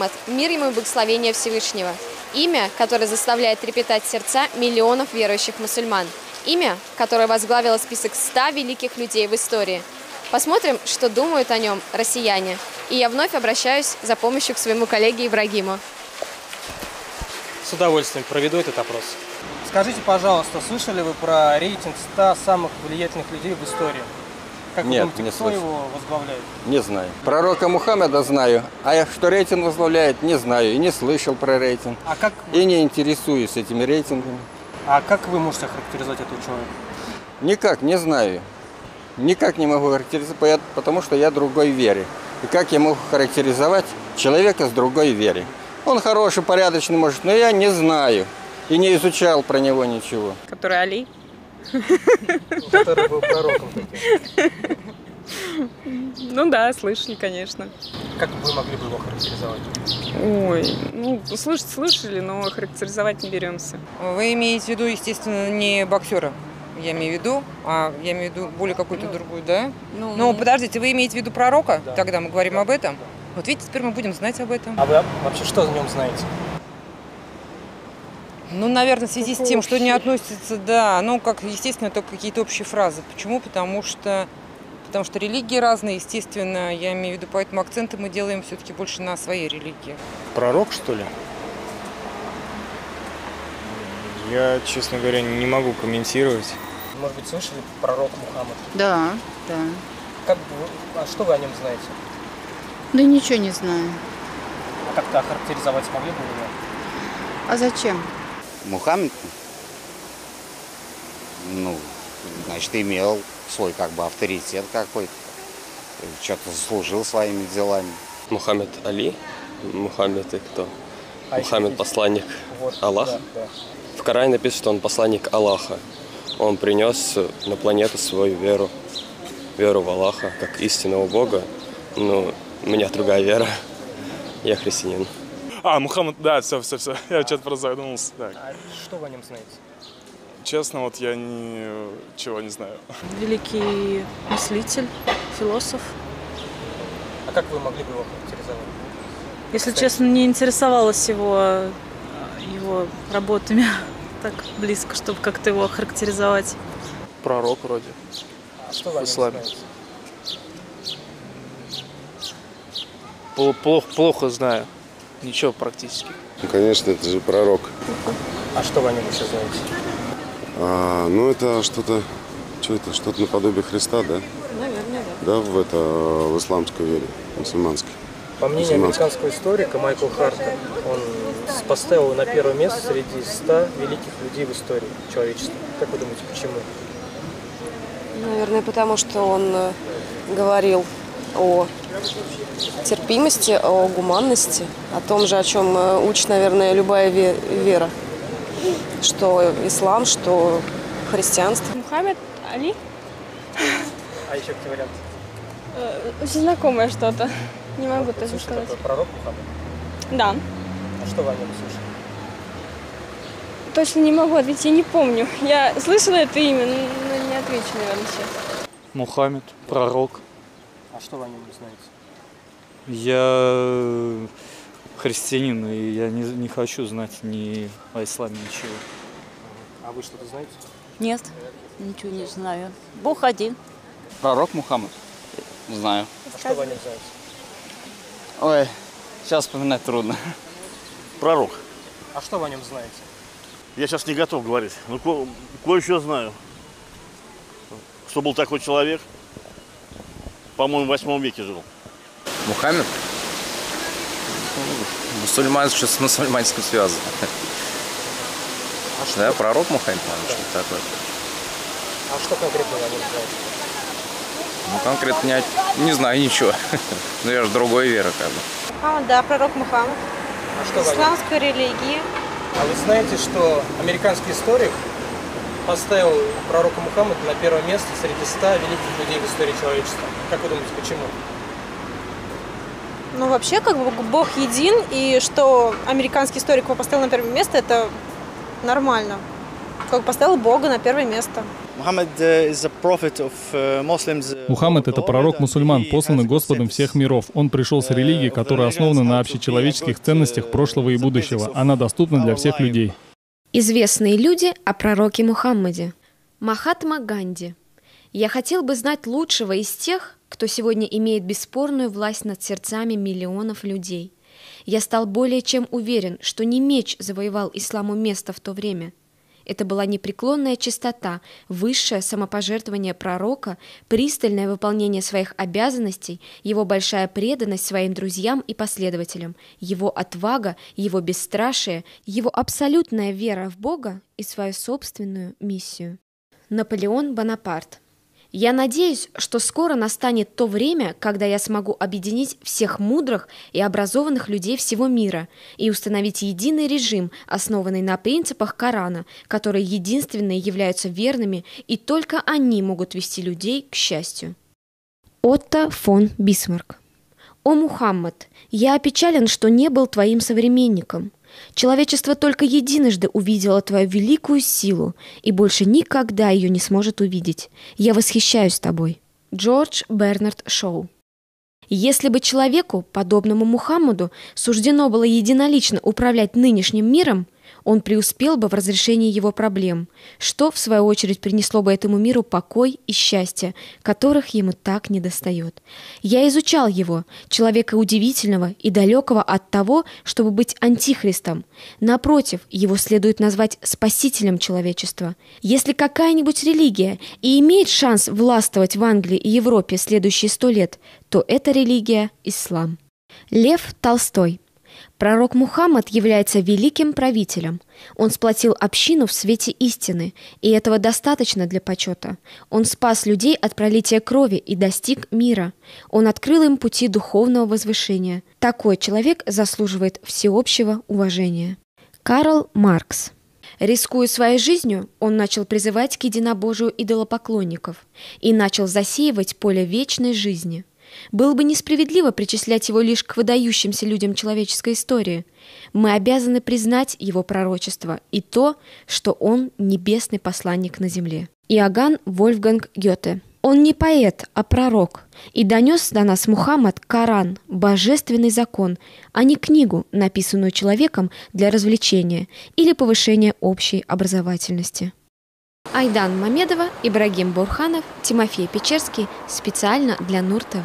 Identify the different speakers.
Speaker 1: Мухаммад, мир ему и благословение Всевышнего. Имя, которое заставляет трепетать сердца миллионов верующих мусульман. Имя, которое возглавило список 100 великих людей в истории. Посмотрим, что думают о нем россияне. И я вновь обращаюсь за помощью к своему коллеге Ибрагиму.
Speaker 2: С удовольствием проведу этот опрос. Скажите, пожалуйста, слышали вы про рейтинг 100 самых влиятельных людей в истории? Как вы думаете,
Speaker 3: не
Speaker 2: кто
Speaker 3: слышал.
Speaker 2: его возглавляет?
Speaker 3: Не знаю. Пророка Мухаммеда знаю, а что рейтинг возглавляет, не знаю. И не слышал про рейтинг. И не интересуюсь этими рейтингами.
Speaker 2: А как вы можете охарактеризовать этого человека?
Speaker 3: Никак, не знаю. Никак не могу характеризовать, потому что я другой вере. И как я могу характеризовать человека с другой вере? Он хороший, порядочный, может, но я не знаю. И не изучал про него ничего.
Speaker 4: Который Али?
Speaker 2: Который был пророком таким.
Speaker 4: Ну да, слышали, конечно.
Speaker 2: Как вы могли бы его характеризовать?
Speaker 4: Ой, ну, слышали, но характеризовать не беремся.
Speaker 5: Вы имеете в виду, естественно, не боксера, я имею в виду, а я имею в виду более какую-то другую, да? Ну, подождите, вы имеете в виду пророка?
Speaker 2: Да.
Speaker 5: Тогда мы говорим об этом. Вот видите, теперь мы будем знать об этом.
Speaker 2: А вы вообще что о нем знаете?
Speaker 5: Ну, наверное, в связи с тем, что не относится, да, ну, как, естественно, только какие-то общие фразы. Почему? Потому что религии разные, естественно, я имею в виду, поэтому акценты мы делаем все-таки больше на своей религии.
Speaker 6: Пророк, что ли? Я, честно говоря, не могу комментировать.
Speaker 2: Может быть, слышали пророк Мухаммад?
Speaker 7: Да.
Speaker 2: А что вы о нем знаете?
Speaker 7: Да ничего не знаю.
Speaker 2: А как-то охарактеризовать смогли бы его?
Speaker 7: А зачем?
Speaker 8: Мухаммед, значит, имел свой авторитет какой-то, что-то заслужил своими делами.
Speaker 9: Мухаммед Али. Мухаммед и кто?
Speaker 2: А
Speaker 9: Мухаммед посланник Аллаха.
Speaker 2: Да.
Speaker 9: В Коране написано, что он посланник Аллаха. Он принес на планету свою веру в Аллаха, как истинного Бога. Ну, у меня другая вера. Я христианин.
Speaker 6: Мухаммад, да, все. Я что-то просто задумался. Так.
Speaker 2: А что вы о нем знаете?
Speaker 6: Честно, вот я ничего не знаю.
Speaker 4: Великий мыслитель, философ.
Speaker 2: А как вы могли бы его характеризовать?
Speaker 4: Если честно, не интересовалась его работами так близко, чтобы как-то его характеризовать.
Speaker 6: Пророк вроде.
Speaker 2: А что вы о нем
Speaker 6: Исламе.
Speaker 2: знаете?
Speaker 10: Плохо знаю. Ничего практически.
Speaker 11: Конечно, это же пророк.
Speaker 2: А что вы о нем еще знаете?
Speaker 11: Это что-то наподобие Христа, да?
Speaker 4: Наверное, да.
Speaker 11: Да, в исламской вере, мусульманской.
Speaker 2: По мнению американского историка Майкла Харта, он поставил на первое место среди 100 великих людей в истории человечества. Как вы думаете, почему?
Speaker 12: Наверное, потому что он говорил о терпимости, о гуманности, о том же, о чем учит, наверное, любая вера. Что ислам, что христианство.
Speaker 13: Мухаммед Али.
Speaker 2: А еще какие варианты?
Speaker 13: Очень знакомое что-то. Не могу тоже сказать.
Speaker 2: Такой пророк Мухаммед?
Speaker 13: Да.
Speaker 2: А что вы о нем слышали?
Speaker 13: Точно не могу ответить, я не помню. Я слышала это имя, но не отвечу, наверное, сейчас.
Speaker 10: Мухаммед, пророк.
Speaker 2: А что вы о нем знаете?
Speaker 10: Я христианин, и я не хочу знать ни о исламе ничего.
Speaker 2: А вы что-то знаете?
Speaker 7: Нет, ничего не знаю. Бог один.
Speaker 14: Пророк Мухаммад? Знаю.
Speaker 2: А что вы о нем знаете?
Speaker 14: Ой, сейчас вспоминать трудно.
Speaker 15: Пророк.
Speaker 2: А что вы о нем знаете?
Speaker 15: Я сейчас не готов говорить, но кое-что знаю. Что был такой человек, по-моему, в 8 веке жил.
Speaker 16: Мухаммед? Мусульман, что с мусульманским связано. Да, пророк Мухаммед, что-то такое.
Speaker 2: А что конкретно вы о нем знаете?
Speaker 16: Конкретно не знаю ничего. Но я же другой веры как бы.
Speaker 17: Да, пророк Мухаммад.
Speaker 2: А что
Speaker 17: исламской религии.
Speaker 2: А вы знаете, что американский историк поставил пророка Мухаммада на первое место среди 100 великих людей в истории человечества? Как вы думаете, почему?
Speaker 17: Ну, вообще, Бог един, и что американский историк его поставил на первое место, это нормально. Поставил Бога на первое место.
Speaker 18: Мухаммад – это пророк мусульман, посланный Господом всех миров. Он пришел с религией, которая основана на общечеловеческих ценностях прошлого и будущего. Она доступна для всех людей.
Speaker 1: Известные люди о пророке Мухаммаде. Махатма Ганди. Я хотел бы знать лучшего из тех, кто сегодня имеет бесспорную власть над сердцами миллионов людей. Я стал более чем уверен, что не меч завоевал исламу место в то время. Это была непреклонная чистота, высшее самопожертвование пророка, пристальное выполнение своих обязанностей, его большая преданность своим друзьям и последователям, его отвага, его бесстрашие, его абсолютная вера в Бога и свою собственную миссию. Наполеон Бонапарт. Я надеюсь, что скоро настанет то время, когда я смогу объединить всех мудрых и образованных людей всего мира и установить единый режим, основанный на принципах Корана, которые единственные являются верными, и только они могут вести людей к счастью. Отто фон Бисмарк. «О Мухаммад, я опечален, что не был твоим современником. Человечество только единожды увидело твою великую силу и больше никогда ее не сможет увидеть. Я восхищаюсь тобой». Джордж Бернард Шоу. Если бы человеку, подобному Мухаммаду, суждено было единолично управлять нынешним миром, он преуспел бы в разрешении его проблем, что, в свою очередь, принесло бы этому миру покой и счастье, которых ему так недостает. Я изучал его, человека удивительного и далекого от того, чтобы быть антихристом. Напротив, его следует назвать спасителем человечества. Если какая-нибудь религия и имеет шанс властвовать в Англии и Европе следующие 100 лет, то эта религия – ислам. Лев Толстой. Пророк Мухаммад является великим правителем. Он сплотил общину в свете истины, и этого достаточно для почета. Он спас людей от пролития крови и достиг мира. Он открыл им пути духовного возвышения. Такой человек заслуживает всеобщего уважения. Карл Маркс. Рискуя своей жизнью, он начал призывать к единобожию идолопоклонников и начал засеивать поле вечной жизни. Было бы несправедливо причислять его лишь к выдающимся людям человеческой истории. Мы обязаны признать его пророчество и то, что он небесный посланник на земле. Иоганн Вольфганг Гёте. Он не поэт, а пророк, и донес до нас Мухаммад Коран, божественный закон, а не книгу, написанную человеком для развлечения или повышения общей образовательности. Айдан Мамедова, Ибрагим Бурханов, Тимофей Печерский специально для Нур ТВ.